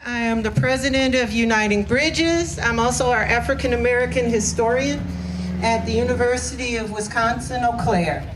I am the president of Uniting Bridges. I'm also our African American historian at the University of Wisconsin-Eau Claire.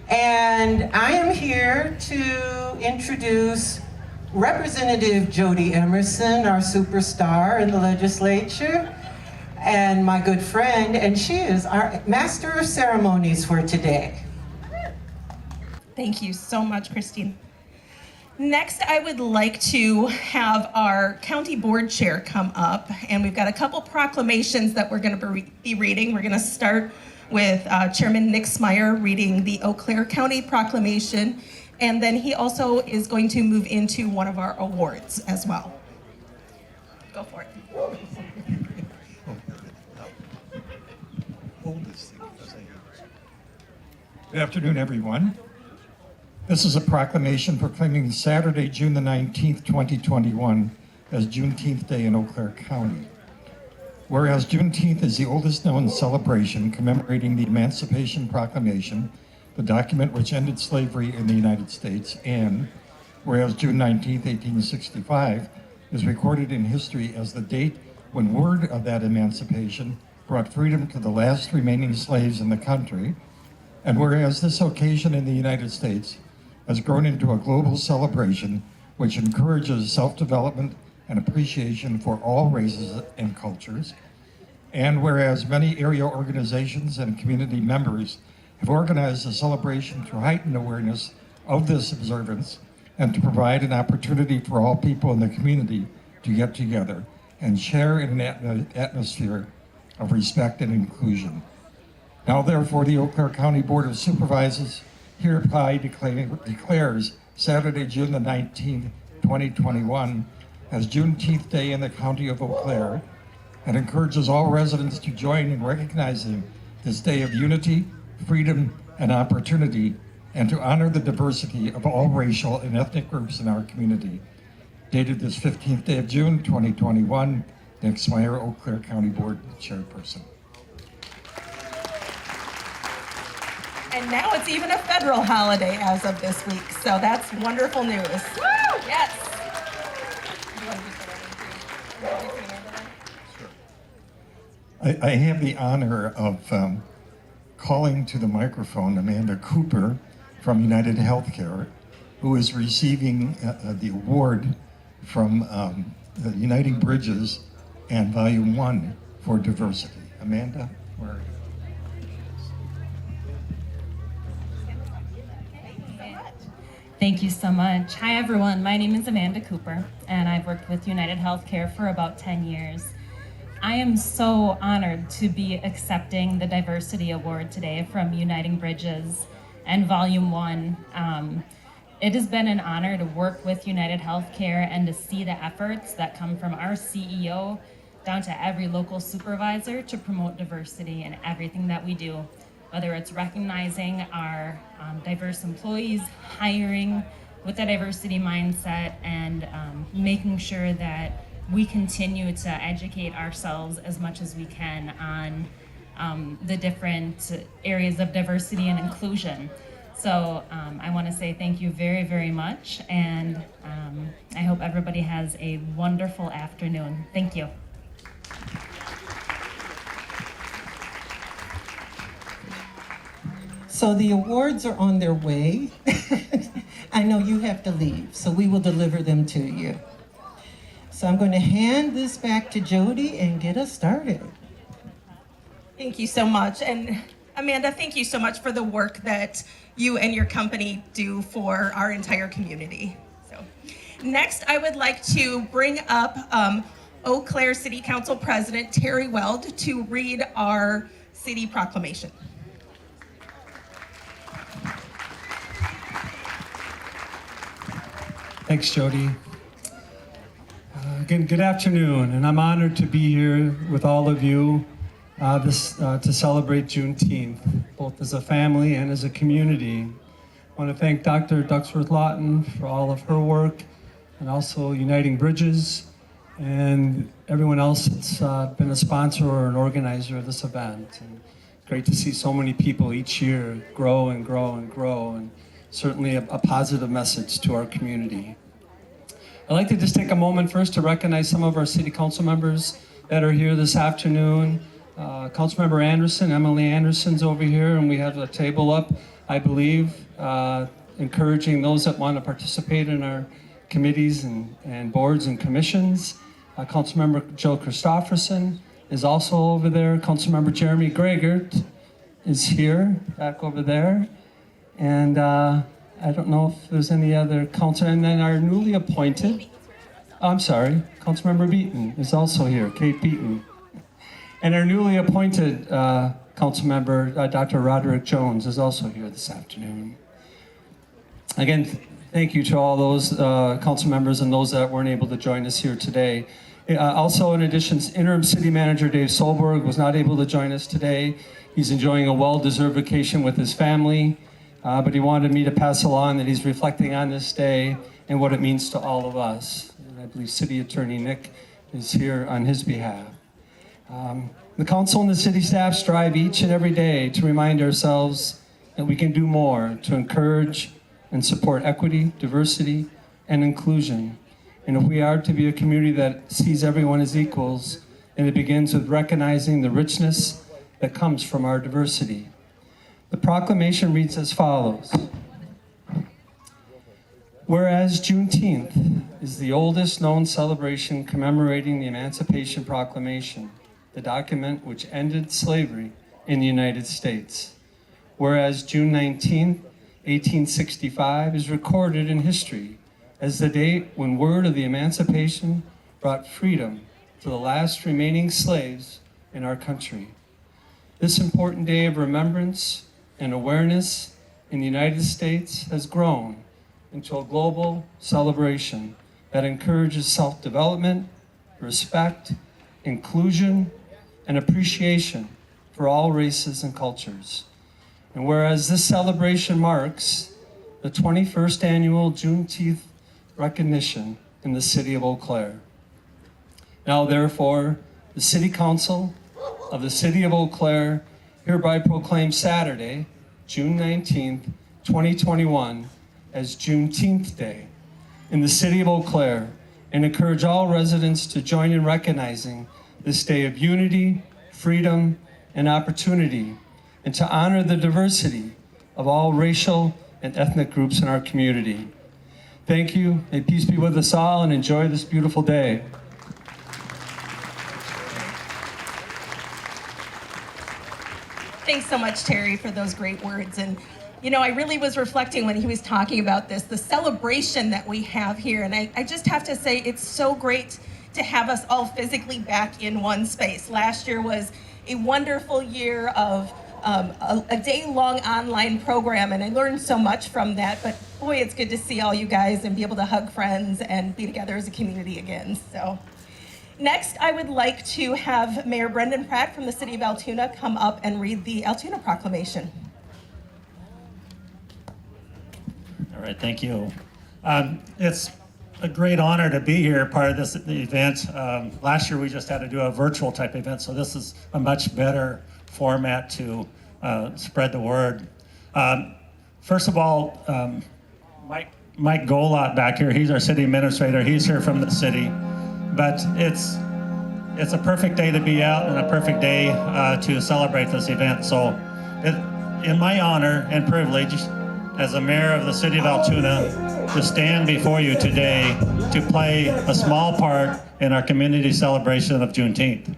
And I am here to introduce Representative Jody Emerson, our superstar in the legislature, and my good friend, and she is our Master of Ceremonies for today. Thank you so much, Christine. Next, I would like to have our county board chair come up, and we've got a couple proclamations that we're going to be reading. We're going to start with Chairman Nick Smyer reading the Eau Claire County proclamation, and then he also is going to move into one of our awards as well. Go for it. Good afternoon, everyone. This is a proclamation proclaiming Saturday, June the 19th, 2021 as Juneteenth Day in Eau Claire County. Whereas Juneteenth is the oldest known celebration commemorating the Emancipation Proclamation, the document which ended slavery in the United States, and whereas June 19th, 1865 is recorded in history as the date when word of that emancipation brought freedom to the last remaining slaves in the country, and whereas this occasion in the United States has grown into a global celebration which encourages self-development and appreciation for all races and cultures, and whereas many area organizations and community members have organized a celebration to heighten awareness of this observance and to provide an opportunity for all people in the community to get together and share in an atmosphere of respect and inclusion. Now, therefore, the Eau Claire County Board of Supervisors hereby declares Saturday, June the 19th, 2021 as Juneteenth Day in the County of Eau Claire, and encourages all residents to join in recognizing this day of unity, freedom, and opportunity, and to honor the diversity of all racial and ethnic groups in our community. Dated this 15th day of June, 2021, Nick Smyer, Eau Claire County Board Chairperson. And now it's even a federal holiday as of this week, so that's wonderful news. Woo! Yes. I have the honor of calling to the microphone Amanda Cooper from United Healthcare, who is receiving the award from Uniting Bridges and Volume 1 for diversity. Amanda, where are you? Thank you so much. Hi everyone, my name is Amanda Cooper and I've worked with United Healthcare for about 10 years. I am so honored to be accepting the Diversity Award today from Uniting Bridges and Volume 1. It has been an honor to work with United Healthcare and to see the efforts that come from our CEO down to every local supervisor to promote diversity in everything that we do. Whether it's recognizing our diverse employees, hiring with a diversity mindset, and making sure that we continue to educate ourselves as much as we can on the different areas of diversity and inclusion. So I want to say thank you very, very much, and I hope everybody has a wonderful afternoon. Thank you. So the awards are on their way. I know you have to leave, so we will deliver them to you. So I'm going to hand this back to Jody and get us started. Thank you so much. And Amanda, thank you so much for the work that you and your company do for our entire community. So next, I would like to bring up Eau Claire City Council President Terry Weld to read our city proclamation. Thanks, Jody. Again, good afternoon, and I'm honored to be here with all of you to celebrate Juneteenth, both as a family and as a community. I want to thank Dr. Ducksworth-Lawton for all of her work, and also Uniting Bridges, and everyone else that's been a sponsor or an organizer of this event. And great to see so many people each year grow and grow and grow, and certainly a positive message to our community. I'd like to just take a moment first to recognize some of our city council members that are here this afternoon. Councilmember Anderson, Emily Anderson's over here, and we have a table up, I believe, encouraging those that want to participate in our committees and boards and commissions. Councilmember Joe Christofferson is also over there. Councilmember Jeremy Gregert is here, back over there. And I don't know if there's any other council. And then our newly appointed, I'm sorry, Councilmember Beaton is also here, Kate Beaton. And our newly appointed Councilmember, Dr. Roderick Jones, is also here this afternoon. Again, thank you to all those council members and those that weren't able to join us here today. Also, in addition, Interim City Manager Dave Solberg was not able to join us today. He's enjoying a well-deserved vacation with his family, but he wanted me to pass along that he's reflecting on this day and what it means to all of us. And I believe City Attorney Nick is here on his behalf. The council and the city staff strive each and every day to remind ourselves that we can do more to encourage and support equity, diversity, and inclusion. And if we are to be a community that sees everyone as equals, and it begins with recognizing the richness that comes from our diversity. The proclamation reads as follows. Whereas Juneteenth is the oldest known celebration commemorating the Emancipation Proclamation, the document which ended slavery in the United States. Whereas June 19, 1865 is recorded in history as the date when word of the emancipation brought freedom to the last remaining slaves in our country. This important day of remembrance and awareness in the United States has grown into a global celebration that encourages self-development, respect, inclusion, and appreciation for all races and cultures. And whereas this celebration marks the 21st annual Juneteenth recognition in the city of Eau Claire. Now, therefore, the City Council of the City of Eau Claire hereby proclaims Saturday, June 19th, 2021, as Juneteenth Day in the city of Eau Claire, and encourage all residents to join in recognizing this day of unity, freedom, and opportunity, and to honor the diversity of all racial and ethnic groups in our community. Thank you. May peace be with us all, and enjoy this beautiful day. Thanks so much, Terry, for those great words. And you know, I really was reflecting when he was talking about this, the celebration that we have here. And I just have to say, it's so great to have us all physically back in one space. Last year was a wonderful year of a day-long online program, and I learned so much from that. But boy, it's good to see all you guys and be able to hug friends and be together as a community again. So next, I would like to have Mayor Brendan Pratt from the city of Altoona come up and read the Altoona Proclamation. All right, thank you. It's a great honor to be here, part of this event. Last year we just had to do a virtual type event, so this is a much better format to spread the word. First of all, Mike Golot back here, he's our city administrator. He's here from the city, but it's a perfect day to be out and a perfect day to celebrate this event. So in my honor and privilege as a mayor of the city of Altoona to stand before you today to play a small part in our community celebration of Juneteenth.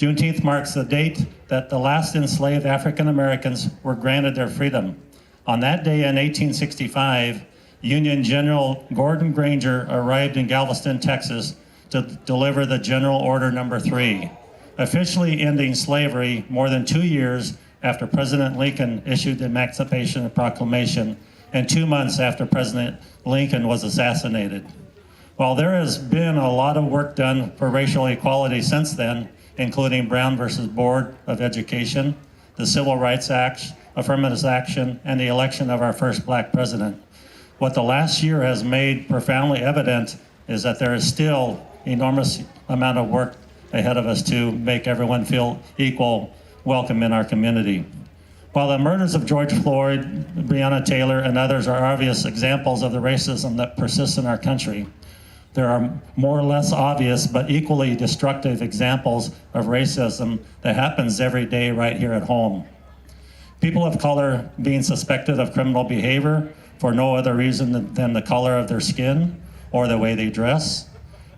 Juneteenth marks the date that the last enslaved African Americans were granted their freedom. On that day in 1865, Union General Gordon Granger arrived in Galveston, Texas to deliver the General Order Number 3, officially ending slavery more than 2 years after President Lincoln issued the Emancipation Proclamation and 2 months after President Lincoln was assassinated. While there has been a lot of work done for racial equality since then, including Brown versus Board of Education, the Civil Rights Act, affirmative action, and the election of our first Black president, what the last year has made profoundly evident is that there is still enormous amount of work ahead of us to make everyone feel equal, welcome in our community. While the murders of George Floyd, Breonna Taylor, and others are obvious examples of the racism that persists in our country, there are more or less obvious but equally destructive examples of racism that happens every day right here at home. People of color being suspected of criminal behavior for no other reason than the color of their skin or the way they dress,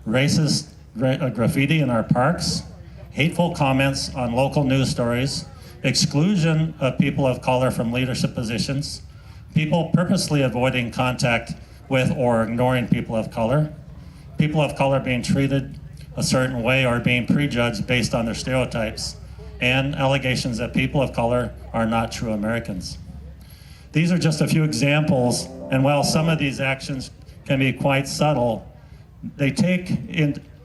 racist graffiti in our parks, hateful comments on local news stories, exclusion of people of color from leadership positions, people purposely avoiding contact with or ignoring people of color being treated a certain way or being prejudged based on their stereotypes, and allegations that people of color are not true Americans. These are just a few examples, and while some of these actions can be quite subtle, they take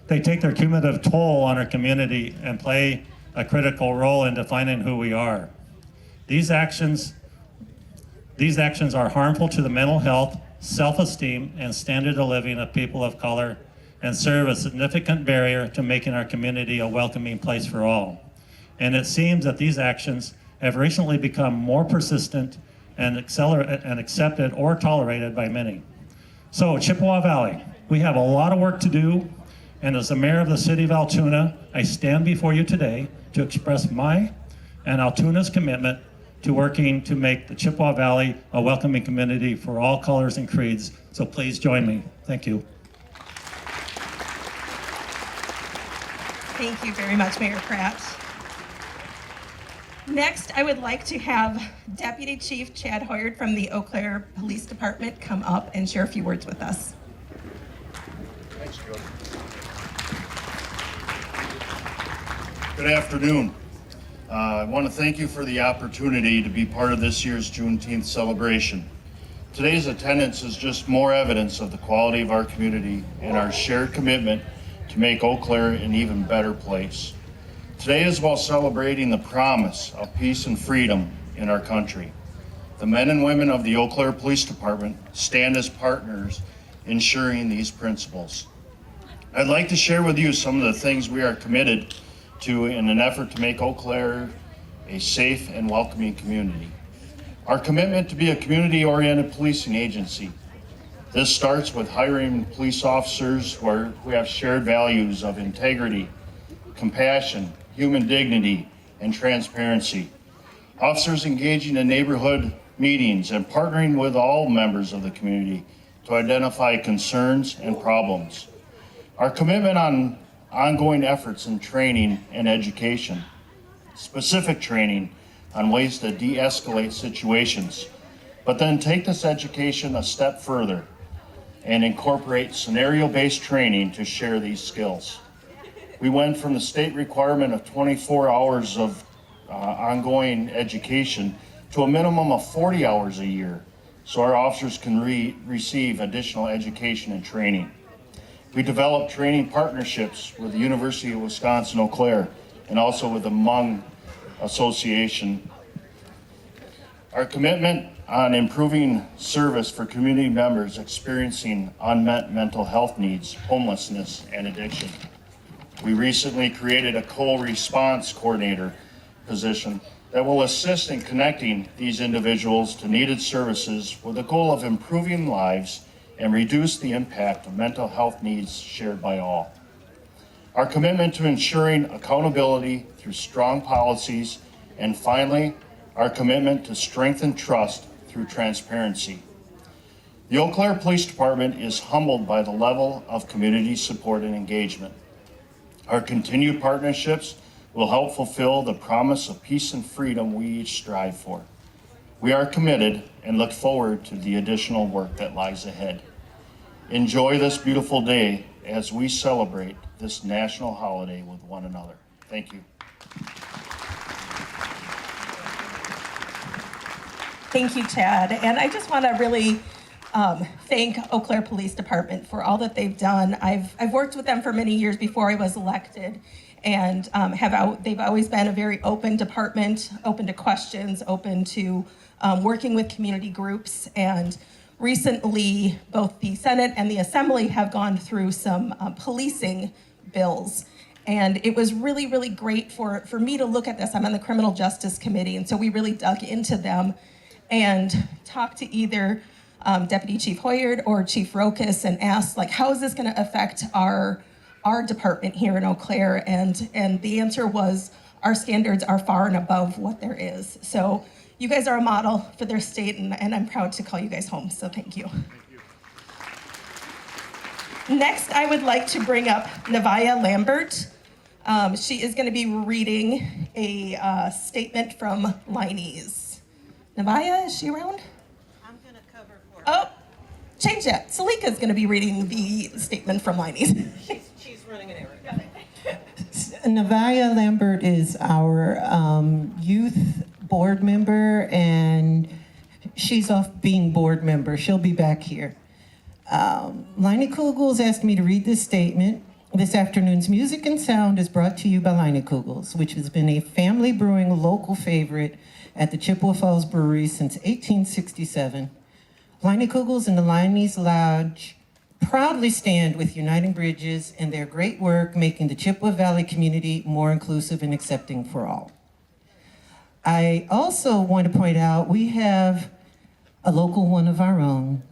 their cumulative toll on our community and play a critical role in defining who we are. These actions are harmful to the mental health, self-esteem, and standard of living of people of color and serve a significant barrier to making our community a welcoming place for all. And it seems that these actions have recently become more persistent and accepted or tolerated by many. So Chippewa Valley, we have a lot of work to do, and as the mayor of the city of Altoona, I stand before you today to express my and Altoona's commitment to working to make the Chippewa Valley a welcoming community for all colors and creeds. So please join me. Thank you. Thank you very much, Mayor Pratt. Next, I would like to have Deputy Chief Chad Hoyard from the Eau Claire Police Department come up and share a few words with us. Thanks, Joe. Good afternoon. I want to thank you for the opportunity to be part of this year's Juneteenth celebration. Today's attendance is just more evidence of the quality of our community and our shared commitment to make Eau Claire an even better place. Today is about celebrating the promise of peace and freedom in our country. The men and women of the Eau Claire Police Department stand as partners ensuring these principles. I'd like to share with you some of the things we are committed to in an effort to make Eau Claire a safe and welcoming community. Our commitment to be a community-oriented policing agency. This starts with hiring police officers who have shared values of integrity, compassion, human dignity, and transparency. Officers engaging in neighborhood meetings and partnering with all members of the community to identify concerns and problems. Our commitment on ongoing efforts in training and education, specific training on ways to de-escalate situations, but then take this education a step further and incorporate scenario-based training to share these skills. We went from the state requirement of 24 hours of ongoing education to a minimum of 40 hours a year, so our officers can receive additional education and training. We developed training partnerships with the University of Wisconsin-Eau Claire and also with the Hmong Association. Our commitment on improving service for community members experiencing unmet mental health needs, homelessness, and addiction. We recently created a co-response coordinator position that will assist in connecting these individuals to needed services with the goal of improving lives and reduce the impact of mental health needs shared by all. Our commitment to ensuring accountability through strong policies, and finally, our commitment to strengthen trust through transparency. The Eau Claire Police Department is humbled by the level of community support and engagement. Our continued partnerships will help fulfill the promise of peace and freedom we each strive for. We are committed and look forward to the additional work that lies ahead. Enjoy this beautiful day as we celebrate this national holiday with one another. Thank you. Thank you, Chad. And I just want to really thank Eau Claire Police Department for all that they've done. I've worked with them for many years before I was elected, and they've always been a very open department, open to questions, open to working with community groups. And recently, both the Senate and the Assembly have gone through some policing bills. And it was really, really great for me to look at this. I'm on the Criminal Justice Committee, and so we really dug into them and talked to either Deputy Chief Hoyard or Chief Rokas and asked, like, how is this going to affect our department here in Eau Claire? And the answer was, our standards are far and above what there is. So you guys are a model for their state, and I'm proud to call you guys home, so thank you. Next, I would like to bring up Nevaeh Lambert. She is going to be reading a statement from Liney's. Nevaeh, is she around? I'm going to cover for her. Oh, change that. Salika is going to be reading the statement from Liney's. She's running an errand. Nevaeh Lambert is our youth board member, and she's off being board member. She'll be back here. Liney Kugels asked me to read this statement. This afternoon's music and sound is brought to you by Liney Kugels, which has been a family brewing local favorite at the Chippewa Falls Brewery since 1867. Liney Kugels and the Liney's Lodge proudly stand with Uniting Bridges and their great work making the Chippewa Valley community more inclusive and accepting for all. I also want to point out we have a local one of our own.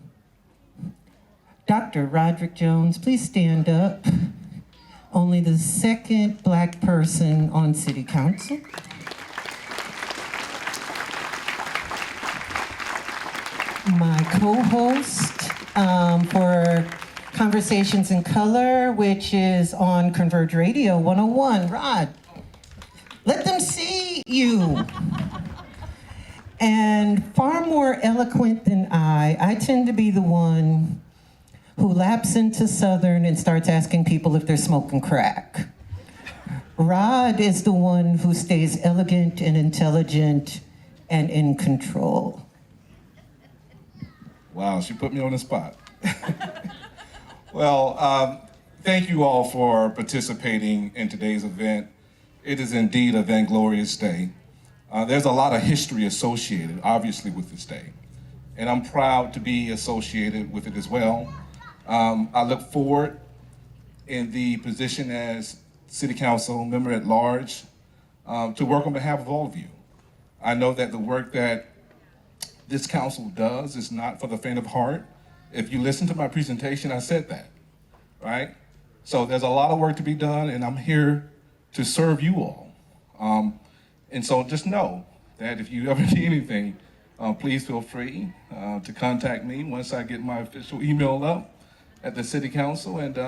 Dr. Roderick Jones, please stand up. Only the second Black person on City Council. My co-host for Conversations in Color, which is on Converge Radio 101, Rod. Let them see you. And far more eloquent than I tend to be the one who laps into Southern and starts asking people if they're smoking crack. Rod is the one who stays elegant and intelligent and in control. Wow, she put me on the spot. Well, thank you all for participating in today's event. It is indeed a vainglorious day. There's a lot of history associated, obviously, with this day. And I'm proud to be associated with it as well. I look forward in the position as City Council member at large to work on behalf of all of you. I know that the work that this council does is not for the faint of heart. If you listen to my presentation, I said that, right? So there's a lot of work to be done, and I'm here to serve you all. And so just know that if you ever need anything, please feel free to contact me once I get my official email up at the City Council, and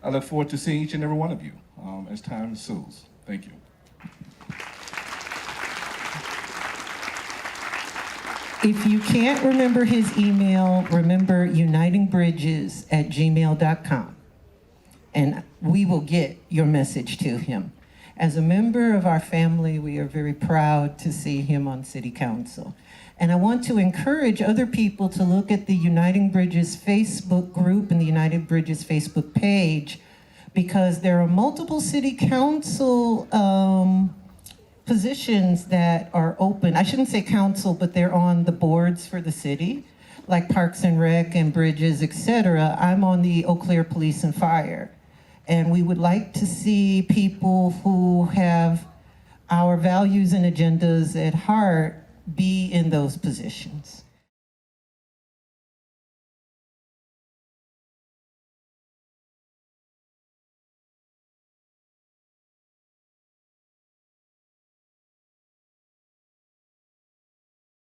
I look forward to seeing each and every one of you as time ensues. Thank you. If you can't remember his email, remember unitingbridges@gmail.com, and we will get your message to him. As a member of our family, we are very proud to see him on City Council. And I want to encourage other people to look at the Uniting Bridges Facebook group and the United Bridges Facebook page, because there are multiple City Council positions that are open. I shouldn't say council, but they're on the boards for the city, like Parks and Rec and Bridges, etc. I'm on the Eau Claire Police and Fire. And we would like to see people who have our values and agendas at heart be in those positions.